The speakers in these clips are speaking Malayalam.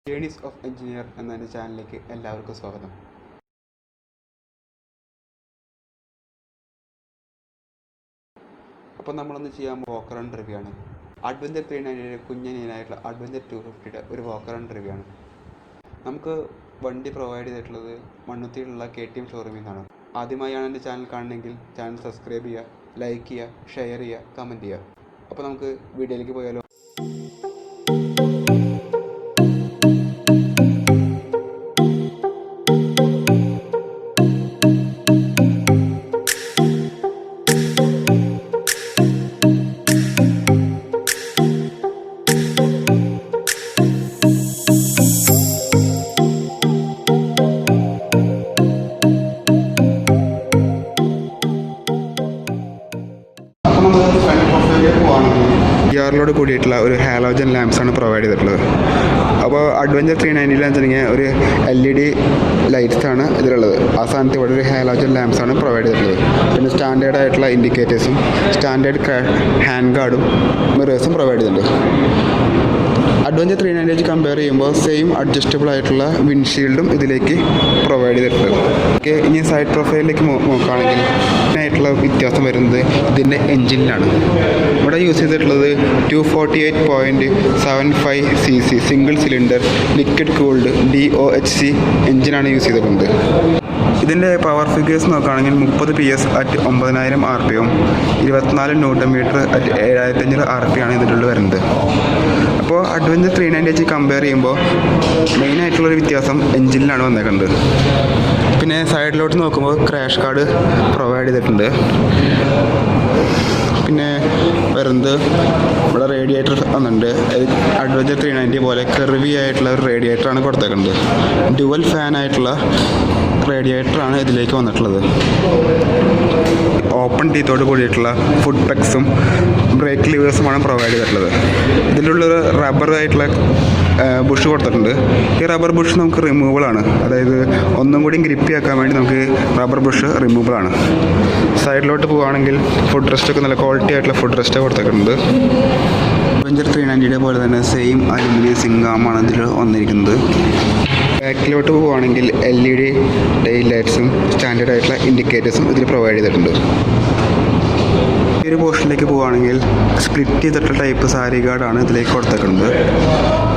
ജേണീസ് ഓഫ് എഞ്ചിനീയർ എന്ന എൻ്റെ ചാനലിലേക്ക് എല്ലാവർക്കും സ്വാഗതം. അപ്പോൾ നമ്മളൊന്ന് ചെയ്യാൻ വാക്കറൗണ്ട് റിവ്യൂ ആണ്. അഡ്വഞ്ചർ 390 കുഞ്ഞനായിട്ടുള്ള അഡ്വഞ്ചർ 250 ഒരു വാക്കറൗണ്ട് റിവ്യൂ ആണ്. നമുക്ക് വണ്ടി പ്രൊവൈഡ് ചെയ്തിട്ടുള്ളത് മണ്ണുത്തിയിലുള്ള KTM ഷോറൂമിൽ നിന്നാണ്. ആദ്യമായാണ് എൻ്റെ ചാനൽ കാണണമെങ്കിൽ ചാനൽ സബ്സ്ക്രൈബ് ചെയ്യുക, ലൈക്ക് ചെയ്യുക, ഷെയർ ചെയ്യുക, കമൻറ്റ് ചെയ്യുക. അപ്പോൾ നമുക്ക് വീഡിയോയിലേക്ക് പോയാലോ. ോട് കൂടിയിട്ടുള്ള ഒരു ഹാലോജൻ ലാംപ്സ് ആണ് പ്രൊവൈഡ് ചെയ്തിട്ടുള്ളത്. അപ്പോൾ അഡ്വഞ്ചർ 390 വെച്ചിട്ടുണ്ടെങ്കിൽ ഒരു LED ലൈറ്റ്സ് ആണ് ഇതിലുള്ളത്. ആ സ്ഥാനത്ത് ഇവിടെ ഒരു ഹാലോജൻ ലാംപ്സ് ആണ് പ്രൊവൈഡ് ചെയ്തിട്ടുള്ളത്. പിന്നെ സ്റ്റാൻഡേർഡ് ആയിട്ടുള്ള ഇൻഡിക്കേറ്റേഴ്സും സ്റ്റാൻഡേർഡ് ഹാൻഡ് ഗാർഡും മിറേഴ്സും പ്രൊവൈഡ് ചെയ്തിട്ടുണ്ട്. അഡ്വഞ്ചർ 390 വെച്ച് കമ്പയർ ചെയ്യുമ്പോൾ സെയിം അഡ്ജസ്റ്റബിൾ ആയിട്ടുള്ള വിൻഷീൽഡും ഇതിലേക്ക് പ്രൊവൈഡ് ചെയ്തിട്ടുണ്ട്. ഓക്കെ, ഇനി സൈഡ് പ്രൊഫൈലിലേക്ക് നോക്കുകയാണെങ്കിൽ ആയിട്ടുള്ള വ്യത്യാസം വരുന്നത് ഇതിൻ്റെ എൻജിനിലാണ്. ഇവിടെ യൂസ് ചെയ്തിട്ടുള്ളത് 248.75cc single cylinder liquid cooled DOHC എൻജിനാണ് യൂസ് ചെയ്തിട്ടുണ്ട്. ഇതിൻ്റെ പവർ ഫിഗേഴ്സ് നോക്കുകയാണെങ്കിൽ 30 PS at 9000 RPM, 24 Nm at 7500 RPM ആണ് ഇതിലുള്ള വരുന്നത്. അപ്പോൾ അഡ്വഞ്ചർ 390 വെച്ച് കമ്പയർ ചെയ്യുമ്പോൾ മെയിനായിട്ടുള്ളൊരു വ്യത്യാസം എൻജിനിലാണ് വന്നേക്കുന്നത്. പിന്നെ സൈഡിലോട്ട് നോക്കുമ്പോൾ ക്രാഷ് കാർഡ് പ്രൊവൈഡ് ചെയ്തിട്ടുണ്ട്. പിന്നെ വരുന്നത് ഇവിടെ റേഡിയേറ്റർ വന്നിട്ടുണ്ട്. അഡ്വഞ്ചർ 390 പോലെ കർവി ആയിട്ടുള്ള ഒരു റേഡിയേറ്ററാണ് കൊടുത്തേക്കുന്നത്. ഡ്യുവൽ ഫാൻ ആയിട്ടുള്ള റേഡിയേറ്ററാണ് ഇതിലേക്ക് വന്നിട്ടുള്ളത്. ഓപ്പൺ ടീത്തോട് കൂടിയിട്ടുള്ള ഫുഡ് പെക്സും ബ്രേക്ക് ലിവേഴ്സുമാണ് പ്രൊവൈഡ് ചെയ്തിട്ടുള്ളത്. ഇതിലുള്ളൊരു റബ്ബർ ആയിട്ടുള്ള ബുഷ് കൊടുത്തിട്ടുണ്ട്. ഈ റബ്ബർ ബുഷ് നമുക്ക് റിമൂവബിൾ ആണ്. അതായത് ഒന്നും കൂടി ഗ്രിപ്പി ആക്കാൻ വേണ്ടി നമുക്ക് റബ്ബർ ബുഷ് റിമൂവബിൾ ആണ്. സൈഡിലോട്ട് പോവുകയാണെങ്കിൽ ഫുഡ് റെസ്റ്റൊക്കെ നല്ല ക്വാളിറ്റി ആയിട്ടുള്ള ഫുഡ് റെസ്റ്റ് കൊടുത്തിട്ടുണ്ട്. അഡ്വഞ്ചർ 390 പോലെ തന്നെ സെയിം അലുമിനിയം സിങ്കാമാണ് ഇതിൽ വന്നിരിക്കുന്നത്. ബാക്കിലോട്ട് പോവുകയാണെങ്കിൽ LED ടെയിൽ ലൈറ്റ്സും സ്റ്റാൻഡേർഡ് ആയിട്ടുള്ള ഇൻഡിക്കേറ്റേഴ്സും ഇതിൽ പ്രൊവൈഡ് ചെയ്തിട്ടുണ്ട്. ഈ ഒരു പോർഷനിലേക്ക് പോവുകയാണെങ്കിൽ സ്പ്ലിറ്റ് ചെയ്തിട്ടുള്ള ടൈപ്പ് സാരി ഗാർഡാണ് ഇതിലേക്ക് കൊടുത്തിട്ടുണ്ട്.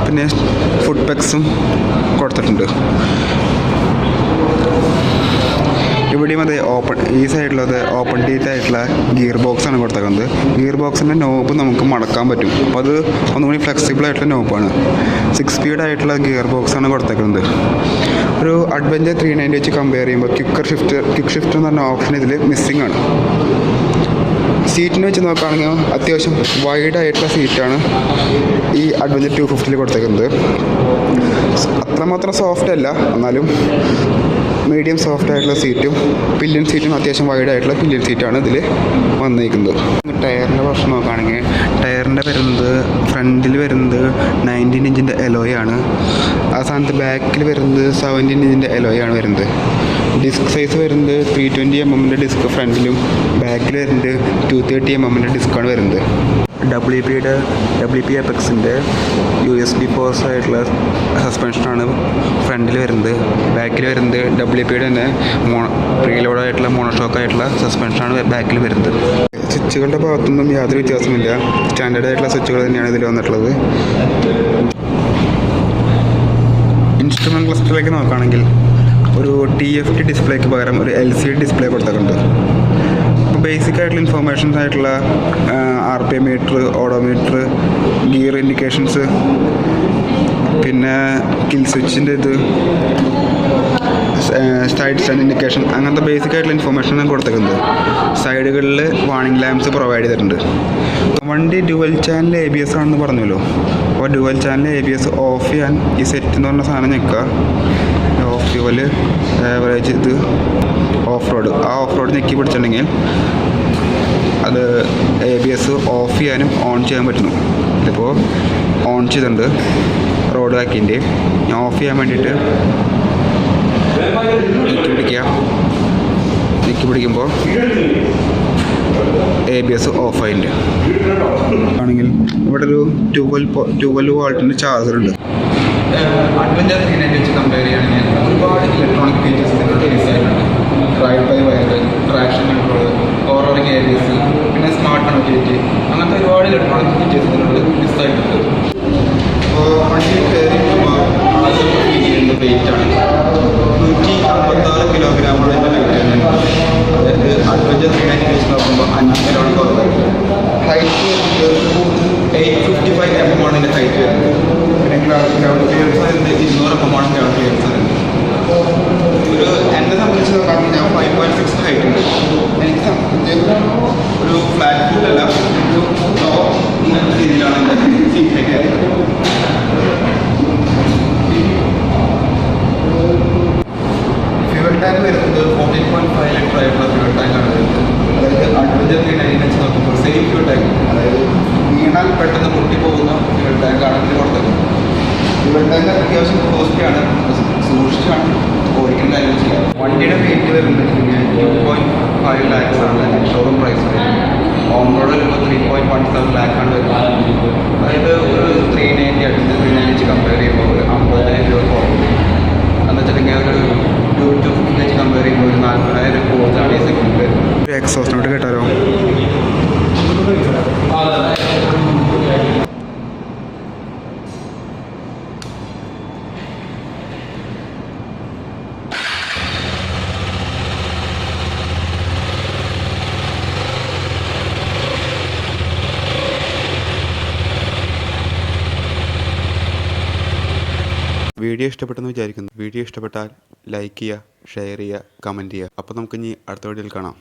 പിന്നെ ഫുഡ് പെക്സും കൊടുത്തിട്ടുണ്ട്. ഇവിടെയും അത് ഈ സൈഡിലത് ഓപ്പൺ ടീത്ത് ആയിട്ടുള്ള ഗിയർ ബോക്സാണ് കൊടുത്തേക്കുന്നത്. ഗിയർ ബോക്സിൻ്റെ നോബ് നമുക്ക് മടക്കാൻ പറ്റും. അപ്പോൾ അത് ഒന്നുകൂടി ഫ്ലെക്സിബിൾ ആയിട്ടുള്ള നോബാണ്. 6 സ്പീഡ് ആയിട്ടുള്ള ഗിയർ ബോക്സാണ് കൊടുത്തേക്കുന്നത്. ഒരു അഡ്വഞ്ചർ 390 വെച്ച് കമ്പയർ ചെയ്യുമ്പോൾ ക്വിക്ക് ഷിഫ്റ്റ് എന്ന് പറഞ്ഞ ഓപ്ഷൻ ഇതിൽ മിസ്സിംഗ് ആണ്. സീറ്റിനെ വെച്ച് നോക്കുകയാണെങ്കിൽ അത്യാവശ്യം വൈഡായിട്ടുള്ള സീറ്റാണ് ഈ അഡ്വഞ്ചർ 250 കൊടുത്തേക്കുന്നത്. അത്രമാത്രം സോഫ്റ്റ് അല്ല, എന്നാലും മീഡിയം സോഫ്റ്റ് ആയിട്ടുള്ള സീറ്റും പില്ലിയൻ സീറ്റും അത്യാവശ്യം വൈഡായിട്ടുള്ള പില്ലിയൻ സീറ്റാണ് ഇതിൽ വന്നിരിക്കുന്നത്. ടയറിൻ്റെ പ്രശ്നം നോക്കുകയാണെങ്കിൽ ടയറിൻ്റെ വരുന്നത് ഫ്രണ്ടിൽ വരുന്നത് 19 ഇഞ്ചിൻ്റെ എലോയ് ആണ്. ആ സ്ഥാനത്ത് ബാക്കിൽ വരുന്നത് 17 ഇഞ്ചിൻ്റെ എലോയ് ആണ് വരുന്നത്. ഡിസ്ക് സൈസ് വരുന്നത് 320 mm ഡിസ്ക് ഫ്രണ്ടിലും ബാക്കിൽ വരുന്നത് 230 mm ഡിസ്ക്കാണ് വരുന്നത്. WP എപെക്സിൻ്റെ USB ഫോഴ്സ് ആയിട്ടുള്ള സസ്പെൻഷനാണ് ഫ്രണ്ടിൽ വരുന്നത്. ബാക്കിൽ വരുന്നത് WPയുടെ തന്നെ പ്രീലോഡ് ആയിട്ടുള്ള മോണോഷോക്ക് ആയിട്ടുള്ള സസ്പെൻഷനാണ് ബാക്കിൽ വരുന്നത്. സ്വിച്ചുകളുടെ ഭാഗത്തൊന്നും യാതൊരു വ്യത്യാസമില്ല. സ്റ്റാൻഡേർഡ് ആയിട്ടുള്ള സ്വിച്ചുകൾ തന്നെയാണ് ഇതിൽ വന്നിട്ടുള്ളത്. ഇൻസ്ട്രുമെൻറ്റ് ക്ലസ്റ്ററിലേക്ക് നോക്കുകയാണെങ്കിൽ ഒരു TFT ഡിസ്പ്ലേക്ക് പകരം ഒരു LCD ഡിസ്പ്ലേ കൊടുത്തിട്ടുണ്ട്. അപ്പോൾ ബേസിക് ആയിട്ടുള്ള ഇൻഫോർമേഷൻസ് ആയിട്ടുള്ള RPM meter, odometer, gear indications, പിന്നെ കിൽ സ്വിച്ചിൻ്റെ ഇത്, സൈഡ് സ്റ്റാൻഡ് ഇൻഡിക്കേഷൻ, അങ്ങനത്തെ ബേസിക് ആയിട്ടുള്ള ഇൻഫോർമേഷനാണ് കൊടുത്തിട്ടുണ്ട്. സൈഡുകളിൽ വാർണിംഗ് ലാംപ്സ് പ്രൊവൈഡ് ചെയ്തിട്ടുണ്ട്. വണ്ടി ഡ്യുവൽ ചാനൽ ABS ആണെന്ന് പറഞ്ഞല്ലോ. അപ്പോൾ ഡ്യുവൽ ചാനൽ ABS ഓഫ് ചെയ്യാൻ ഈ സെറ്റ് എന്ന് പറഞ്ഞ സാധനം ഞെക്കുക. ഓഫ് ഡ്യുവൽ ആവറേജ് ഇത് ഓഫ് റോഡ് ഞെക്കി പിടിച്ചിട്ടുണ്ടെങ്കിൽ അത് ABS ഓഫ് ചെയ്യാനും ഓൺ ചെയ്യാൻ പറ്റുന്നു. ഇതിപ്പോൾ ഓൺ ചെയ്തിട്ടുണ്ട് റോഡ് ബാക്കിൻ്റെ. ഞാൻ ഓഫ് ചെയ്യാൻ വേണ്ടിയിട്ട് ഞെക്കി പിടിക്കുമ്പോൾ ABS ഓഫ് ആയിട്ടുണ്ട്. ആണെങ്കിൽ ഇവിടെ ഒരു 12 വോൾട്ടിൻ്റെ ചാർജർ ഉണ്ട്. അഡ്വഞ്ചർ 390 വെച്ച് കമ്പയർ ചെയ്യുകയാണെങ്കിൽ ഒരുപാട് ഇലക്ട്രോണിക് ഫീച്ചേഴ്സ് ഇതിനോട് യൂസ് ചെയ്യുന്നുണ്ട്. Drive by wire, traction control, ഓവർറിംഗ് ABS, പിന്നെ സ്മാർട്ട് കണക്ടിവിറ്റി, അങ്ങനത്തെ ഒരുപാട് ഇലക്ട്രോണിക് ഫീച്ചേഴ്സ് ഇതിനോട് മിസ്സായിട്ടുണ്ട്. അപ്പോൾ വണ്ടിയിൽ കയറിയിട്ടുമ്പോൾ ആദ്യം ഫീൽ ചെയ്യുന്ന വെയിറ്റാണ് 156 കിലോഗ്രാമാണ് ഇതിൻ്റെ വെയിറ്റ് വരുന്നത്. അതായത് അഡ്വഞ്ചർ 390 വെച്ച് നോക്കുമ്പോൾ 5 കിലോ കുറവായിട്ട്. ഹൈറ്റ് വരുന്നത് 855 mm ആണ് ഇതിൻ്റെ ഹൈറ്റ് വരുന്നത്. പിന്നെ ഗ്രൗണ്ട് ക്ലിയറൻസ് വരുന്നത് 200 mm ആണ് ഗ്രൗണ്ട് ക്ലിയറൻസ് വരുന്നത്. എന്നെ സംബന്ധിച്ച് നോക്കുകയാണെങ്കിൽ ഞാൻ 5.6 ഹൈറ്റ് ഉണ്ട്. എനിക്ക് സംബന്ധിച്ച് ഒരു ഫ്ലാറ്റ് ഫുള്ളല്ല, ഒരു ലോ രീതിയിലാണ് എൻ്റെ സീറ്റ് ഹൈറ്റ് വരുന്നത്. ഫ്യൂവൽ ടാങ്ക് വരുന്നത് 14.5 ലിറ്റർ ആയിട്ടുള്ള ഫ്യൂവൽ ടാങ്കാണ് വരുന്നത്. അതായത് അഡ്വഞ്ചർ 390 വെച്ച് നോക്കുമ്പോൾ സെയിം ഫ്യൂവൽ ടാങ്ക്, അതായത് വീണാൽ പെട്ടെന്ന് പൊട്ടിപ്പോകുന്ന ഫ്യൂവൽ ടാങ്കാണ് ഇതിൽ കൊടുത്തത്. ഫ്യൂവൽ ടാങ്ക് അത്യാവശ്യം കോസ്റ്റ്ലിയാണ്, സൂക്ഷിച്ചാണ് ഓടിക്കുന്ന കാര്യം ചെയ്യാം. വണ്ടിയുടെ വെയിറ്റ് വരുന്നത് 2.5 lakhs ആണ് ഷോറൂം പ്രൈസ്. ഓൺ റോഡ് വരുമ്പോൾ 3.17 lakh ആണ് വരുന്നത്. അതായത് ഒരു 390 അഡ്വഞ്ചർ 390 വെച്ച് കമ്പയർ ചെയ്യുമ്പോൾ ഒരു 50,000 രൂപ കുറവ്. എന്ന് വെച്ചിട്ടുണ്ടെങ്കിൽ ഒരു 250 വെച്ച് കമ്പയർ ചെയ്യുമ്പോൾ ഒരു 40,000 രൂപ കൂടുതലാണ് ഈ സെഗ്മെൻറ്റ് വരുന്നത്. ഒരു എക്സോസ്റ്റ് നോട്ട് കേട്ടാലോ? വീഡിയോ ഇഷ്ടപ്പെട്ടെന്ന് വിചാരിക്കുന്നു. വീഡിയോ ഇഷ്ടപ്പെട്ടാൽ ലൈക്ക് ചെയ്യുക, ഷെയർ ചെയ്യുക, കമൻറ്റ് ചെയ്യുക. അപ്പോൾ നമുക്കിനി അടുത്ത വീഡിയോയിൽ കാണാം.